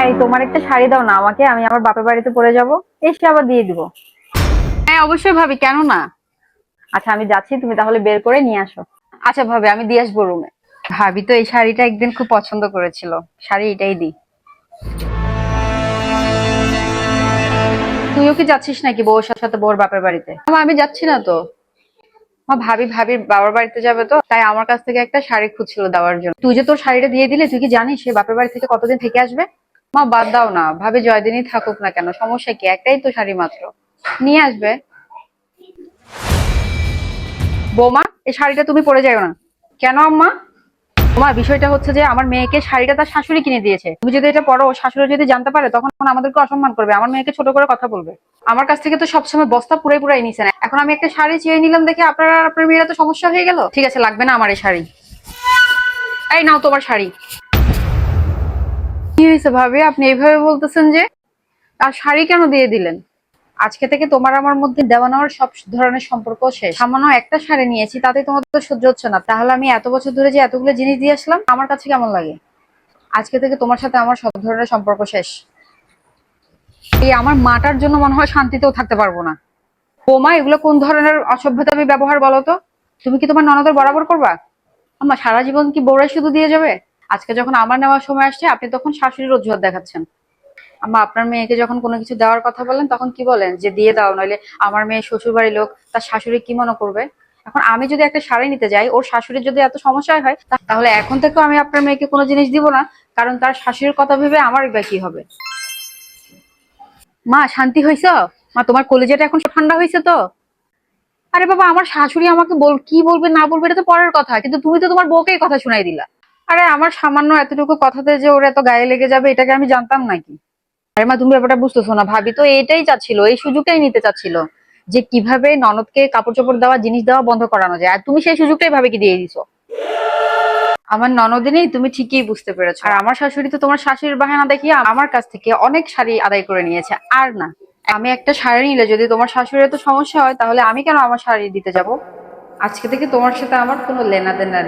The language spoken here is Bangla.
এই তোমার একটা শাড়ি দাও না আমাকে, আমি আমার বাপের বাড়িতে পরে যাব, এসে আবার দিয়ে দিব। হ্যাঁ অবশ্যই ভাবি, কেন না। আচ্ছা আমি যাচ্ছি, তুমি তাহলে বের করে নিয়ে আসো। আচ্ছা ভাবি, আমি দিয়ে আসবো রুমে। ভাবি তো এই শাড়িটা একদিন খুব পছন্দ করেছিল, শাড়ি এটাই দি। তুইও কি যাচ্ছিস নাকি বউর সাথে বউর বাপের বাড়িতে? আমি যাচ্ছি না তো। ভাবি ভাবির বাবার বাড়িতে যাবে তো, তাই আমার কাছ থেকে একটা শাড়ি খুঁজছিল দেওয়ার জন্য। তুই যে তোর শাড়িটা দিয়ে দিলে, তুই কি জানিস সে বাপের বাড়ি থেকে কতদিন থেকে আসবে? বাদ দাও না ভাবি, জয়দিনই থাকুক না কেন, সমস্যা কি, একটাই তো শাড়ি মাত্র, নিয়ে আসবে। বৌমা, এই শাড়িটা তুমি পরে যাও না। কেন আম্মা? তোমার বিষয়টা হচ্ছে যে আমার মেয়েকে শাড়িটা তার শাশুড়ি কিনে দিয়েছে, তুমি যদি এটা পরো, শাশুড়ি যদি জানতে পারে তখন আমাদেরকে অসম্মান করবে, আমার মেয়েকে ছোট করে কথা বলবে। আমার কাছ থেকে তো সবসময় বস্তা পুরাই পুরাই নিছেন, এখন আমি একটা শাড়ি চেয়ে নিলাম দেখে আপনার মেয়েরা তো সমস্যা হয়ে গেল। ঠিক আছে, লাগবে না আমার এই শাড়ি। এই নাও তোমার শাড়ি। কি হয়েছে ভাবি, আপনি এইভাবে বলতেছেন যে? আর শাড়ি কেন দিয়ে দিলেন? আজকে থেকে তোমার আমার মধ্যে দেওয়া নেওয়ার সব ধরনের সম্পর্ক শেষ। সামান্য একটা শাড়ি নিয়েছি, তাতে তোমার তো সহ্য হচ্ছে না, তাহলে আমি এত বছর ধরে যে এতগুলো জিনিস দিয়ে আসলাম, আমার কাছে কেমন লাগে? আজকে থেকে তোমার সাথে আমার সব ধরনের সম্পর্ক শেষ। এই আমার মাটার জন্য মনে হয় শান্তিতেও থাকতে পারবো না। বৌমা, এগুলো কোন ধরনের অসভ্যতামি ব্যবহার বলো তো? তুমি কি তোমার ননদের বরাবর করবা? আম্মা, সারা জীবন কি বউরাই শুধু দিয়ে যাবে? আজকে যখন আমার নেওয়ার সময় আসছে, আপনি তখন শাশুড়ির অজুহাত দেখাচ্ছেন। আম্মা, আপনার মেয়েকে যখন কোনো কিছু দেওয়ার কথা বলেন তখন কি বলেন, যে দিয়ে দাও, নইলে আমার মেয়ে শ্বশুর বাড়ির লোক তার শাশুড়ি কি মনে করবে। এখন আমি যদি একটা শাড়ি নিতে যাই, ওর শাশুড়ির যদি এত সমস্যা হয়, তাহলে এখন থেকেও আমি আপনার মেয়েকে কোনো জিনিস দিব না, কারণ তার শাশুড়ির কথা ভেবে আমার বা কি হবে। মা, শান্তি হয়েছ? মা, তোমার কলিজাটা এখন ঠান্ডা হয়েছে তো? আরে বাবা, আমার শাশুড়ি আমাকে কি বলবে না বলবে এটা তো পরের কথা, কিন্তু তুমি তো তোমার বউকেই কথা শুনাই দিলা। আরে আমার সামান্য এতটুকু কথাতে যে ওর এত গায়ে লেগে যাবে, এটাকে আমি জানতাম নাকি? আরে মা, তুমি ব্যাপারটা বুঝতেছো না, ভাবি তো এটাই চাচ্ছিল, এই সুযোগটাই নিতে চাচ্ছিল, যে কিভাবে ননদকে কাপড় চোপড় দেওয়া, জিনিস দেওয়া বন্ধ করানো যায়, আর তুমি সেই সুযোগটাই ভাবে কি দিয়ে দিছো। আমার ননদিনই তুমি ঠিকই বুঝতে পেরেছো, আর আমার শাশুড়ি তো তোমার শাশুড়ির বাহানা দেখিয়ে আমার কাছ থেকে অনেক শাড়ি আদায় করে নিয়েছে। আর না, আমি একটা শাড়ি নিলে যদি তোমার শাশুড়ির তো সমস্যা হয়, তাহলে আমি কেন আমার শাড়ি দিতে যাব? আজকে থেকে তোমার সাথে আমার কোনো লেনা দেনা নেই।